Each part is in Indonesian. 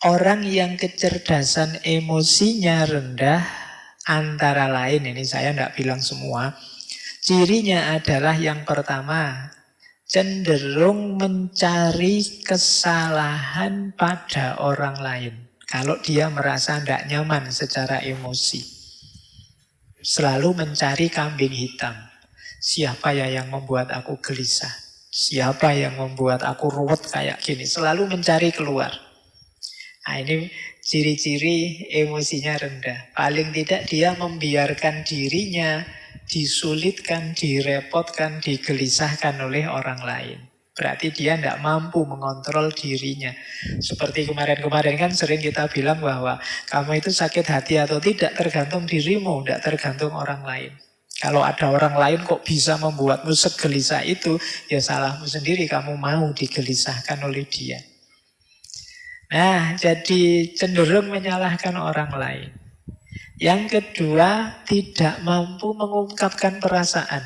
Orang yang kecerdasan emosinya rendah, antara lain, ini saya tidak bilang semua, cirinya adalah yang pertama, cenderung mencari kesalahan pada orang lain. Kalau dia merasa tidak nyaman secara emosi, selalu mencari kambing hitam. Siapa ya yang membuat aku gelisah? Siapa yang membuat aku ruwet kayak gini? Selalu mencari keluar. Nah, ini ciri-ciri emosinya rendah. Paling tidak dia membiarkan dirinya disulitkan, direpotkan, digelisahkan oleh orang lain. Berarti dia tidak mampu mengontrol dirinya. Seperti kemarin-kemarin kan sering kita bilang bahwa kamu itu sakit hati atau tidak tergantung dirimu, tidak tergantung orang lain. Kalau ada orang lain kok bisa membuatmu segelisah itu, ya salahmu sendiri, kamu mau digelisahkan oleh dia. Nah, jadi cenderung menyalahkan orang lain. Yang kedua, tidak mampu mengungkapkan perasaan.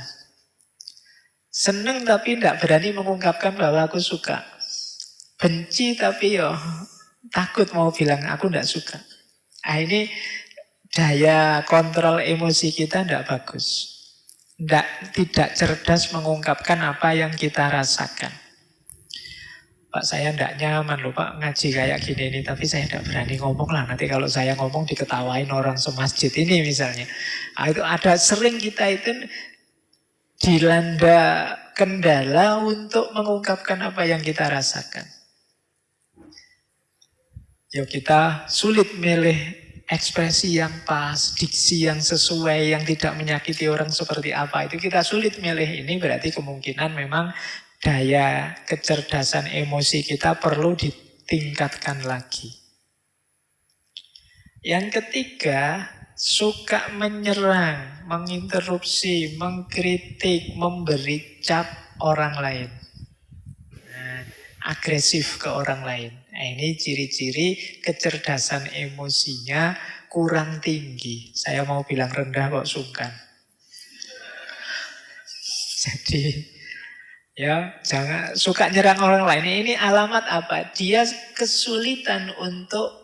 Seneng tapi tidak berani mengungkapkan bahwa aku suka. Benci tapi takut mau bilang aku tidak suka. Nah, ini daya kontrol emosi kita tidak bagus. Tidak cerdas mengungkapkan apa yang kita rasakan. Pak, saya tidak nyaman loh Pak ngaji kayak gini ini, tapi saya tidak berani ngomong lah. Nanti kalau saya ngomong diketawain orang semasjid ini misalnya. Nah, itu ada sering kita itu dilanda kendala untuk mengungkapkan apa yang kita rasakan. Yuk kita sulit milih ekspresi yang pas, diksi yang sesuai, yang tidak menyakiti orang seperti apa. Itu kita sulit milih. Ini berarti kemungkinan memang daya kecerdasan emosi kita perlu ditingkatkan lagi. Yang ketiga, suka menyerang, menginterupsi, mengkritik, memberi cap orang lain. Nah, agresif ke orang lain. Nah, ini ciri-ciri kecerdasan emosinya kurang tinggi. Saya mau bilang rendah kok sungkan. Jadi ya, jangan suka nyerang orang lain. Ini alamat apa? Dia kesulitan untuk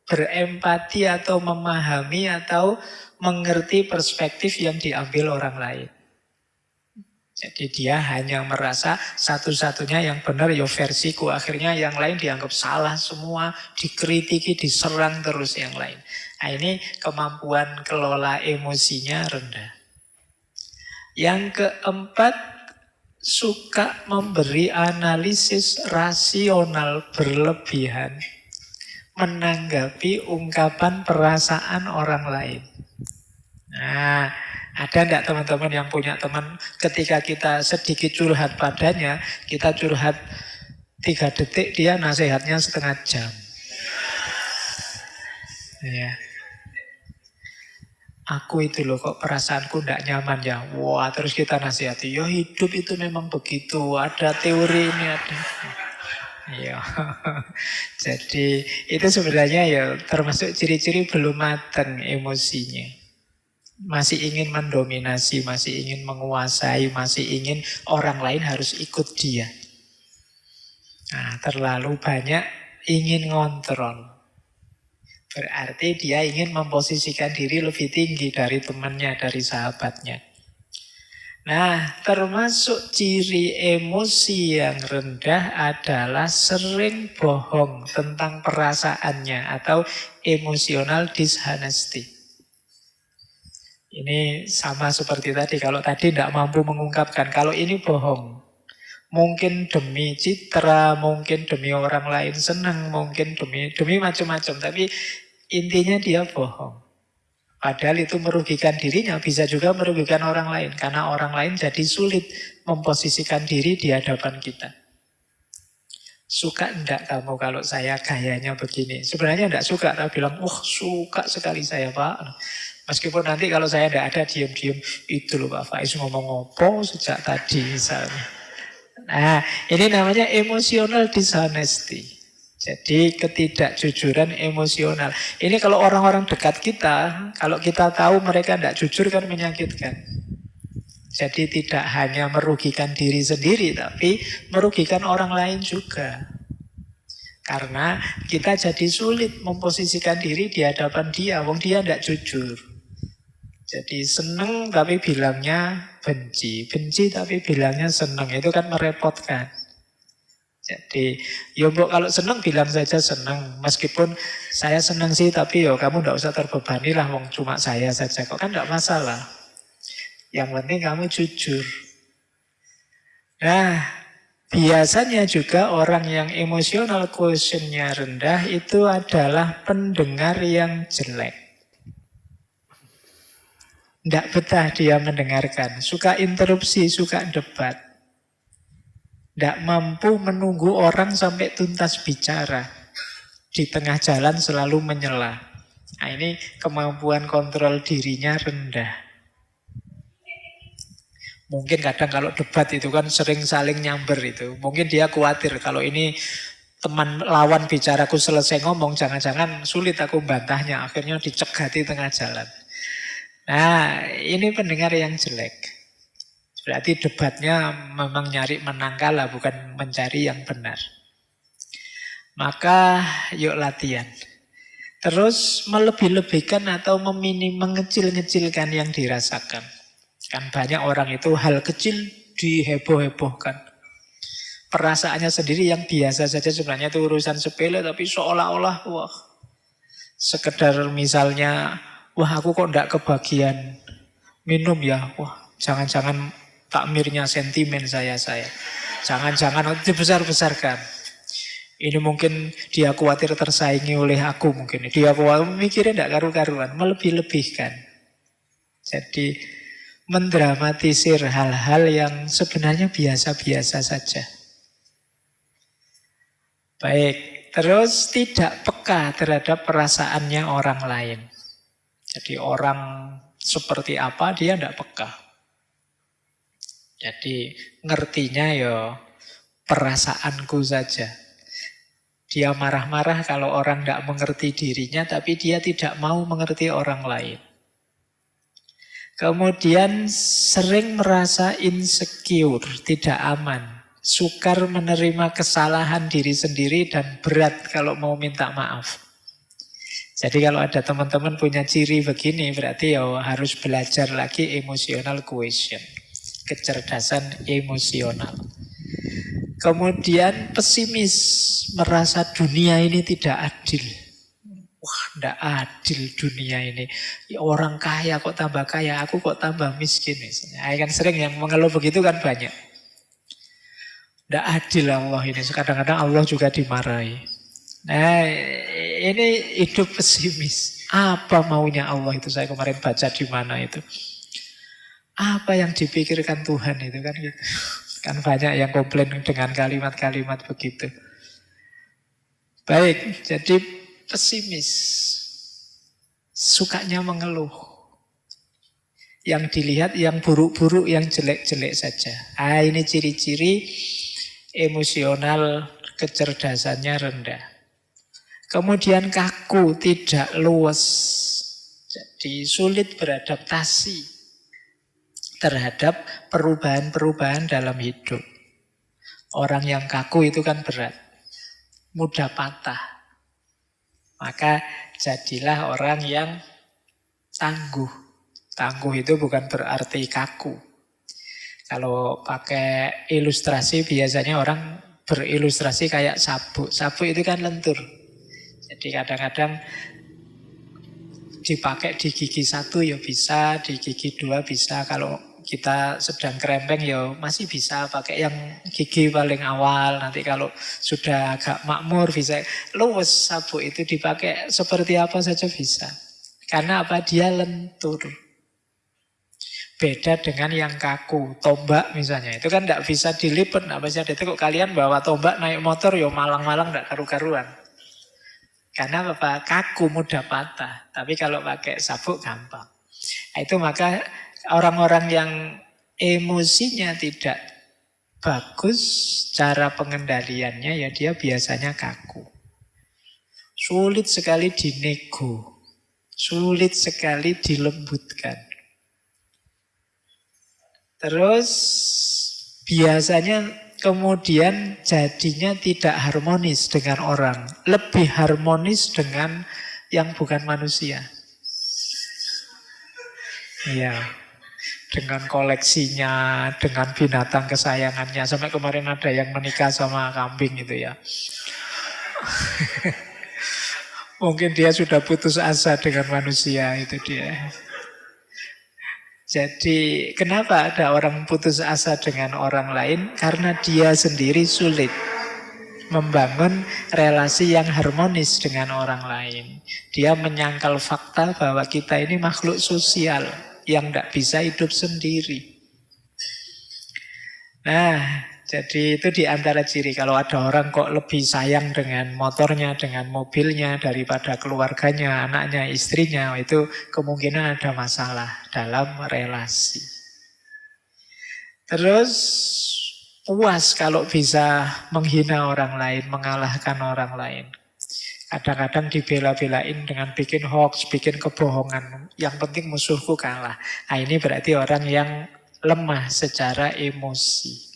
berempati atau memahami atau mengerti perspektif yang diambil orang lain. Jadi dia hanya merasa satu-satunya yang benar ya versiku. Akhirnya yang lain dianggap salah semua, dikritiki, diserang terus yang lain. Nah, ini kemampuan kelola emosinya rendah. Yang keempat, suka memberi analisis rasional berlebihan menanggapi ungkapan perasaan orang lain. Nah, ada enggak teman-teman yang punya teman ketika kita sedikit curhat padanya, kita curhat 3 detik, dia nasihatnya setengah jam. Ya. Aku itu loh kok perasaanku tidak nyaman ya. Wah, terus kita nasihati, ya hidup itu memang begitu, ada teori ini ada. Ya. Jadi itu sebenarnya ya termasuk ciri-ciri belum matang emosinya. Masih ingin mendominasi, masih ingin menguasai, masih ingin orang lain harus ikut dia. Nah, terlalu banyak ingin ngontrol. Berarti dia ingin memposisikan diri lebih tinggi dari temannya, dari sahabatnya. Nah, termasuk ciri emosi yang rendah adalah sering bohong tentang perasaannya atau emotional dishonesty. Ini sama seperti tadi, kalau tadi tidak mampu mengungkapkan, kalau ini bohong. Mungkin demi citra, mungkin demi orang lain senang, mungkin demi macam-macam. Tapi intinya dia bohong. Padahal itu merugikan dirinya, bisa juga merugikan orang lain. Karena orang lain jadi sulit memposisikan diri di hadapan kita. Suka enggak kamu kalau saya gayanya begini? Sebenarnya enggak suka, tapi bilang, suka sekali saya Pak. Meskipun nanti kalau saya enggak ada, diam-diam, itu loh Pak Faiz ngomong apa sejak tadi misalnya. Nah, ini namanya emotional dishonesty. Jadi ketidakjujuran emosional. Ini kalau orang-orang dekat kita, kalau kita tahu mereka tidak jujur kan menyakitkan. Jadi tidak hanya merugikan diri sendiri, tapi merugikan orang lain juga. Karena kita jadi sulit memposisikan diri di hadapan dia, wong dia tidak jujur. Jadi seneng tapi bilangnya benci, benci tapi bilangnya seneng, itu kan merepotkan. Jadi, ya mbok kalau seneng bilang saja seneng, meskipun saya seneng sih, tapi yo kamu tidak usah terbebani lah, wong cuma saya saja, kok kan tidak masalah. Yang penting kamu jujur. Nah, biasanya juga orang yang emotional quotientnya rendah itu adalah pendengar yang jelek. Tidak betah dia mendengarkan, suka interupsi, suka debat. Tidak mampu menunggu orang sampai tuntas bicara. Di tengah jalan selalu menyela. Nah, ini kemampuan kontrol dirinya rendah. Mungkin kadang kalau debat itu kan sering saling nyamber itu. Mungkin dia khawatir kalau ini teman lawan bicaraku selesai ngomong, jangan-jangan sulit aku bantahnya. Akhirnya dicegati tengah jalan. Nah, ini pendengar yang jelek. Berarti debatnya memang nyari menang kalah, bukan mencari yang benar. Maka yuk latihan. Terus melebih-lebihkan atau mengecil-ngecilkan yang dirasakan. Kan banyak orang itu hal kecil diheboh-hebohkan. Perasaannya sendiri yang biasa saja sebenarnya itu urusan sepele, tapi seolah-olah wah, sekedar misalnya, wah aku kok enggak kebagian minum ya, wah jangan-jangan takmirnya sentimen saya. Jangan-jangan dibesar-besarkan. Ini mungkin dia khawatir tersaingi oleh aku mungkin. Dia khawatir mikirnya enggak karu-karuan, melebih-lebihkan. Jadi mendramatisir hal-hal yang sebenarnya biasa-biasa saja. Baik, terus tidak peka terhadap perasaannya orang lain. Jadi orang seperti apa dia tidak peka. Jadi ngertinya ya perasaanku saja. Dia marah-marah kalau orang tidak mengerti dirinya, tapi dia tidak mau mengerti orang lain. Kemudian sering merasa insecure, tidak aman. Sukar menerima kesalahan diri sendiri dan berat kalau mau minta maaf. Jadi kalau ada teman-teman punya ciri begini, berarti ya harus belajar lagi emotional quotient. Kecerdasan emosional. Kemudian pesimis, merasa dunia ini tidak adil. Wah, tidak adil dunia ini. Ya, orang kaya kok tambah kaya, aku kok tambah miskin. Misalnya. Kan sering yang mengeluh begitu kan banyak. Tidak adil Allah ini. Kadang-kadang Allah juga dimarahi. Nah, ini hidup pesimis. Apa maunya Allah itu? Saya kemarin baca di mana itu. Apa yang dipikirkan Tuhan itu kan gitu. Kan banyak yang komplain dengan kalimat-kalimat begitu. Baik, jadi pesimis. Sukanya mengeluh. Yang dilihat yang buruk-buruk, yang jelek-jelek saja. Ini ciri-ciri emosional kecerdasannya rendah. Kemudian kaku, tidak luwes. Jadi sulit beradaptasi terhadap perubahan-perubahan dalam hidup. Orang yang kaku itu kan berat, mudah patah. Maka jadilah orang yang tangguh. Tangguh itu bukan berarti kaku. Kalau pakai ilustrasi biasanya orang berilustrasi kayak sabuk. Sabuk itu kan lentur. Jadi kadang-kadang dipakai di gigi satu ya bisa, di gigi dua bisa. Kalau kita sedang kerempeng ya masih bisa pakai yang gigi paling awal. Nanti kalau sudah agak makmur bisa. Luwes sabuk itu dipakai seperti apa saja bisa. Karena apa? Dia lentur. Beda dengan yang kaku. Tombak misalnya. Itu kan tidak bisa dilipat. Tidak bisa ditekuk. Kalian bawa tombak naik motor ya malang-malang tidak karu-karuan. Karena apa? Kaku, mudah patah. Tapi kalau pakai sabuk gampang. Itu maka orang-orang yang emosinya tidak bagus, cara pengendaliannya ya dia biasanya kaku. Sulit sekali dinego. Sulit sekali dilembutkan. Terus biasanya kemudian jadinya tidak harmonis dengan orang. Lebih harmonis dengan yang bukan manusia. Iya, dengan koleksinya, dengan binatang kesayangannya. Sampai kemarin ada yang menikah sama kambing itu ya. Mungkin dia sudah putus asa dengan manusia, itu dia. Jadi kenapa ada orang putus asa dengan orang lain? Karena dia sendiri sulit membangun relasi yang harmonis dengan orang lain. Dia menyangkal fakta bahwa kita ini makhluk sosial yang tidak bisa hidup sendiri. Nah, jadi itu di antara ciri. Kalau ada orang kok lebih sayang dengan motornya, dengan mobilnya daripada keluarganya, anaknya, istrinya, itu kemungkinan ada masalah dalam relasi. Terus puas kalau bisa menghina orang lain, mengalahkan orang lain. Kadang-kadang dibela-belain dengan bikin hoax, bikin kebohongan. Yang penting musuhku kalah. Nah, ini berarti orang yang lemah secara emosi.